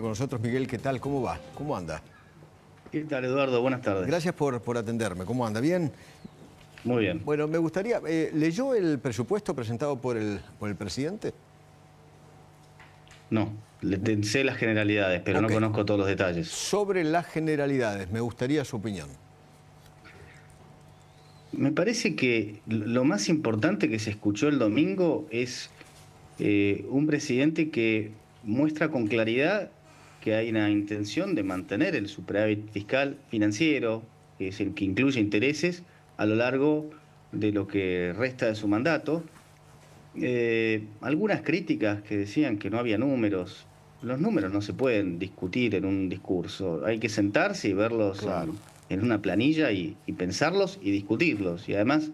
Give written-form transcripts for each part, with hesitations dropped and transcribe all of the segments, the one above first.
Con nosotros, Miguel, ¿qué tal? ¿Cómo va? ¿Cómo anda? ¿Qué tal, Eduardo? Buenas tardes. Gracias por atenderme. ¿Cómo anda? ¿Bien? Muy bien. Bueno, me gustaría... ¿leyó el presupuesto presentado por el presidente? No, sé las generalidades, pero no Ok. conozco todos los detalles. Sobre las generalidades, me gustaría su opinión. Me parece que lo más importante que se escuchó el domingo es un presidente que muestra con claridad que hay una intención de mantener el superávit fiscal financiero, que es el que incluye intereses, a lo largo de lo que resta de su mandato. Algunas críticas que decían que no había números. Los números no se pueden discutir en un discurso. Hay que sentarse y verlos Claro. en una planilla y pensarlos y discutirlos. Y además,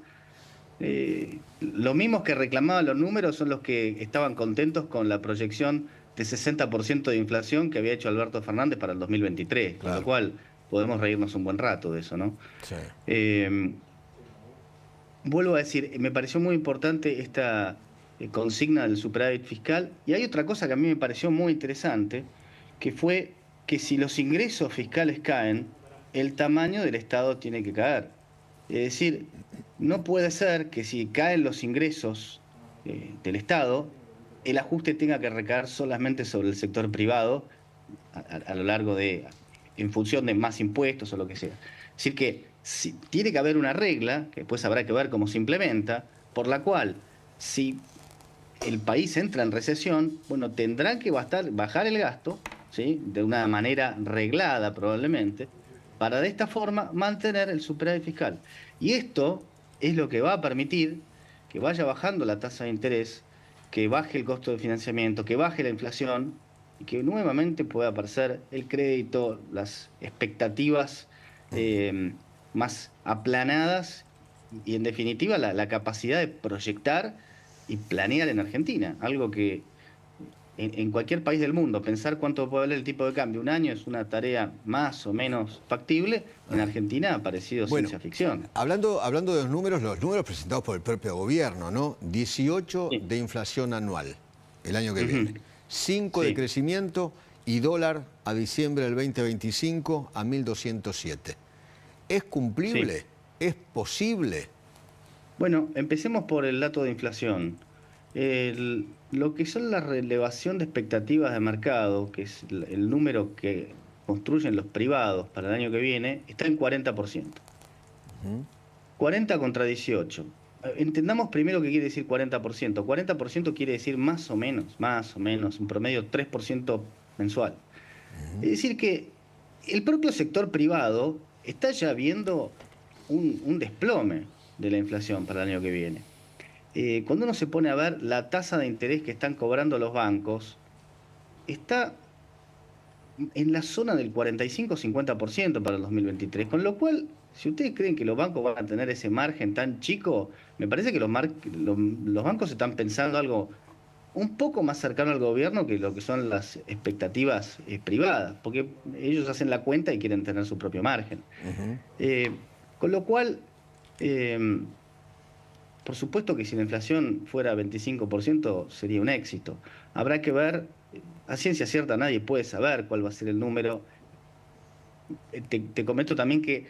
los mismos que reclamaban los números son los que estaban contentos con la proyección de 60% de inflación que había hecho Alberto Fernández para el 2023, con lo Claro. cual podemos reírnos un buen rato de eso, ¿no? Sí. Eh, Vuelvo a decir, me pareció muy importante esta consigna del superávit fiscal. Y hay otra cosa que a mí me pareció muy interesante, que fue que si los ingresos fiscales caen, el tamaño del Estado tiene que caer. Es decir, no puede ser que si caen los ingresos del Estado, el ajuste tenga que recaer solamente sobre el sector privado a lo largo de, en función de más impuestos o lo que sea. Es decir, que tiene que haber una regla, que después habrá que ver cómo se implementa, por la cual si el país entra en recesión, bueno, tendrá que bajar el gasto, ¿sí? De una manera reglada probablemente, para de esta forma mantener el superávit fiscal. Y esto es lo que va a permitir que vaya bajando la tasa de interés, que baje el costo de financiamiento, que baje la inflación y que nuevamente pueda aparecer el crédito, las expectativas más aplanadas y en definitiva la capacidad de proyectar y planear en Argentina, algo que en cualquier país del mundo, pensar cuánto puede valer el tipo de cambio un año es una tarea más o menos factible. En Argentina ha parecido Bueno, ciencia ficción. hablando de los números presentados por el propio gobierno, ¿no? 18 Sí. de inflación anual el año que Ujú. viene, 5 de Sí. crecimiento y dólar a diciembre del 2025 a 1.207. ¿Es Sí. cumplible? ¿Es posible? Bueno, empecemos por el dato de inflación. Lo que son la relevación de expectativas de mercado, que es el número que construyen los privados para el año que viene, está en 40%. 40 contra 18. Entendamos primero qué quiere decir 40%. 40% quiere decir más o menos, un promedio 3% mensual. Es decir que el propio sector privado está ya viendo un desplome de la inflación para el año que viene. Cuando uno se pone a ver la tasa de interés que están cobrando los bancos, está en la zona del 45-50% para el 2023, con lo cual, si ustedes creen que los bancos van a tener ese margen tan chico, me parece que los bancos están pensando algo un poco más cercano al gobierno que lo que son las expectativas privadas, porque ellos hacen la cuenta y quieren tener su propio margen. Con lo cual, eh, por supuesto que si la inflación fuera 25% sería un éxito. Habrá que ver, a ciencia cierta nadie puede saber cuál va a ser el número. Te comento también que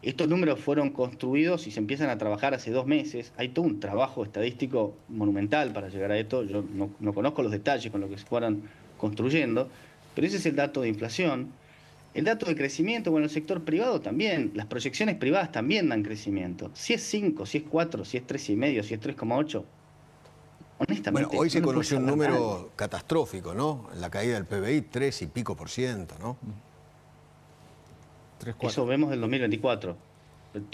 estos números fueron construidos y se empiezan a trabajar hace 2 meses. Hay todo un trabajo estadístico monumental para llegar a esto. Yo no conozco los detalles con lo que se fueron construyendo, pero ese es el dato de inflación. El dato de crecimiento, bueno, el sector privado también, las proyecciones privadas también dan crecimiento. Si es 5, si es 4, si es 3,5, si es 3,8, Bueno, honestamente hoy no se lo puede conoció un saber nadie. número catastrófico, ¿no? La caída del PBI, 3 y pico por ciento, ¿no? 3, 4. Eso vemos del 2024.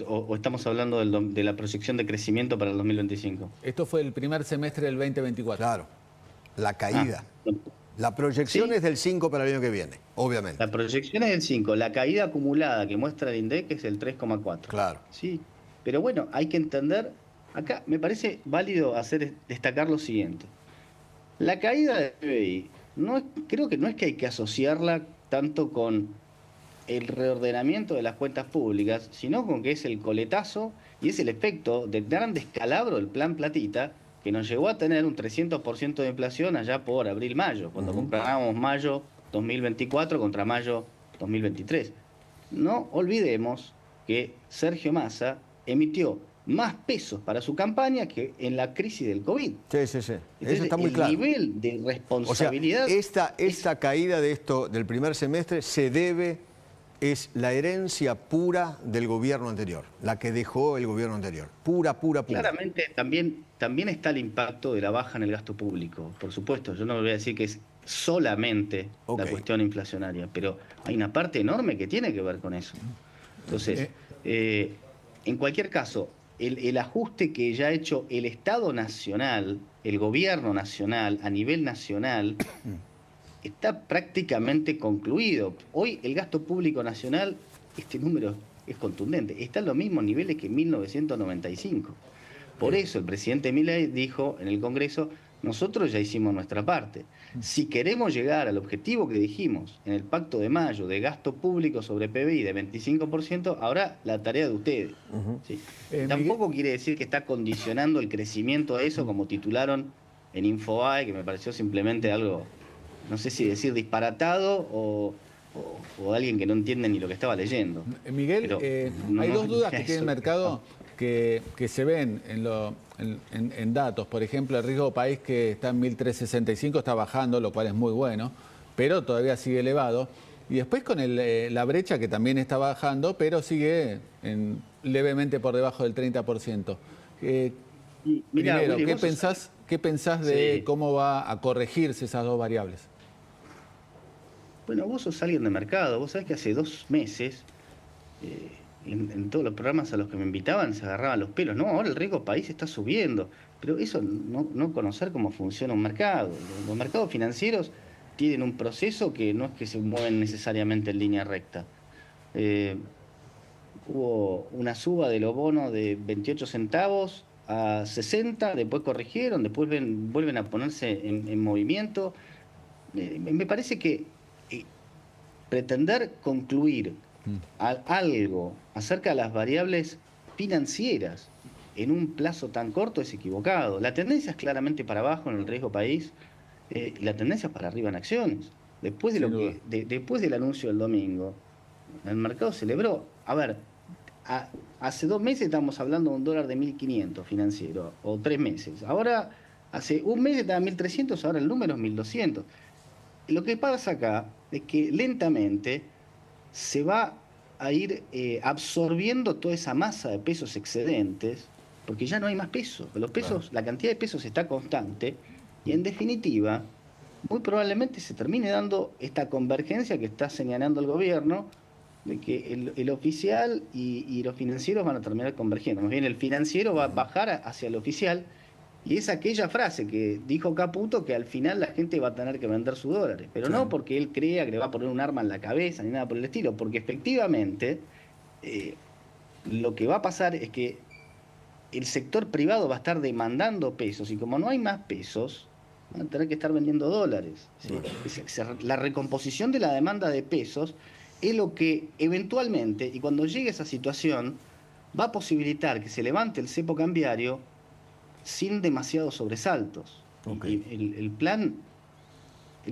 O estamos hablando de la proyección de crecimiento para el 2025. Esto fue el primer semestre del 2024. Claro, la Ah, caída. La proyección sí, es del 5 para el año que viene, obviamente. la proyección es del 5. La caída acumulada que muestra el INDEC es el 3,4. Claro. Sí, pero bueno, hay que entender, acá me parece válido destacar lo siguiente. La caída del PBI, creo que no es que hay que asociarla tanto con el reordenamiento de las cuentas públicas, sino con que es el coletazo y es el efecto del gran descalabro del plan Platita, que nos llevó a tener un 300% de inflación allá por abril-mayo, cuando comparábamos mayo 2024 contra mayo 2023. No olvidemos que Sergio Massa emitió más pesos para su campaña que en la crisis del COVID. Sí. Entonces, Eso está muy claro. El nivel de responsabilidad... O sea, esta caída de esto del primer semestre es la herencia pura del gobierno anterior, la que dejó el gobierno anterior. Pura. Claramente también está el impacto de la baja en el gasto público, por supuesto. Yo no voy a decir que es solamente la cuestión inflacionaria, pero hay una parte enorme que tiene que ver con eso. Entonces, en cualquier caso, el ajuste que ya ha hecho el Estado Nacional, el gobierno nacional, a nivel nacional, está prácticamente concluido. Hoy el gasto público nacional, este número es contundente, está en los mismos niveles que en 1995. Por eso el presidente Milei dijo en el Congreso, nosotros ya hicimos nuestra parte. Si queremos llegar al objetivo que dijimos en el Pacto de Mayo de gasto público sobre PBI de 25%, ahora la tarea de ustedes. ¿Sí? Tampoco quiere decir que está condicionando el crecimiento a eso, como titularon en Infobae, que me pareció simplemente algo, no sé si decir disparatado o alguien que no entiende ni lo que estaba leyendo. Miguel, hay dos dudas que tiene el mercado que se ven en datos. Por ejemplo, el riesgo país, que está en 1.365, está bajando, lo cual es muy bueno, pero todavía sigue elevado. Y después con la brecha, que también está bajando, pero sigue levemente por debajo del 30%. Primero, ¿qué pensás de cómo va a corregirse esas dos variables? Bueno, vos sos alguien de mercado, vos sabés que hace 2 meses, en todos los programas a los que me invitaban se agarraban los pelos. No, ahora el riesgo país está subiendo, pero eso no conocer cómo funciona un mercado. Los mercados financieros tienen un proceso que no es que se mueven necesariamente en línea recta. Hubo una suba de los bonos de 28 centavos a 60, después corrigieron, después vuelven a ponerse en movimiento. Me parece que pretender concluir algo acerca de las variables financieras en un plazo tan corto es equivocado. La tendencia es claramente para abajo en el riesgo país, la tendencia es para arriba en acciones. Después del anuncio del domingo, el mercado celebró. A ver, hace 2 meses estábamos hablando de un dólar de 1.500 financiero, o 3 meses. Ahora, hace un mes estaba en 1.300, ahora el número es 1.200. Lo que pasa acá es que lentamente se va a ir absorbiendo toda esa masa de pesos excedentes, porque ya no hay más pesos. Los pesos, la cantidad de pesos está constante, y en definitiva, muy probablemente se termine dando esta convergencia que está señalando el gobierno, de que el oficial y los financieros van a terminar convergiendo. Más bien el financiero va a bajar hacia el oficial, y es aquella frase que dijo Caputo, que al final la gente va a tener que vender sus dólares. Pero no porque él crea que le va a poner un arma en la cabeza ni nada por el estilo, porque efectivamente lo que va a pasar es que el sector privado va a estar demandando pesos, y como no hay más pesos, van a tener que estar vendiendo dólares. ¿Sí? La recomposición de la demanda de pesos es lo que eventualmente, y cuando llegue esa situación, va a posibilitar que se levante el cepo cambiario sin demasiados sobresaltos. Y el plan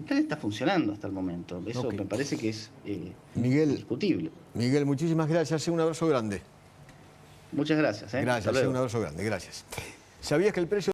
está funcionando hasta el momento. Eso me parece que es indiscutible. Miguel, muchísimas gracias. Un abrazo grande. Muchas gracias. Gracias, un abrazo grande. Gracias. ¿Sabías que el precio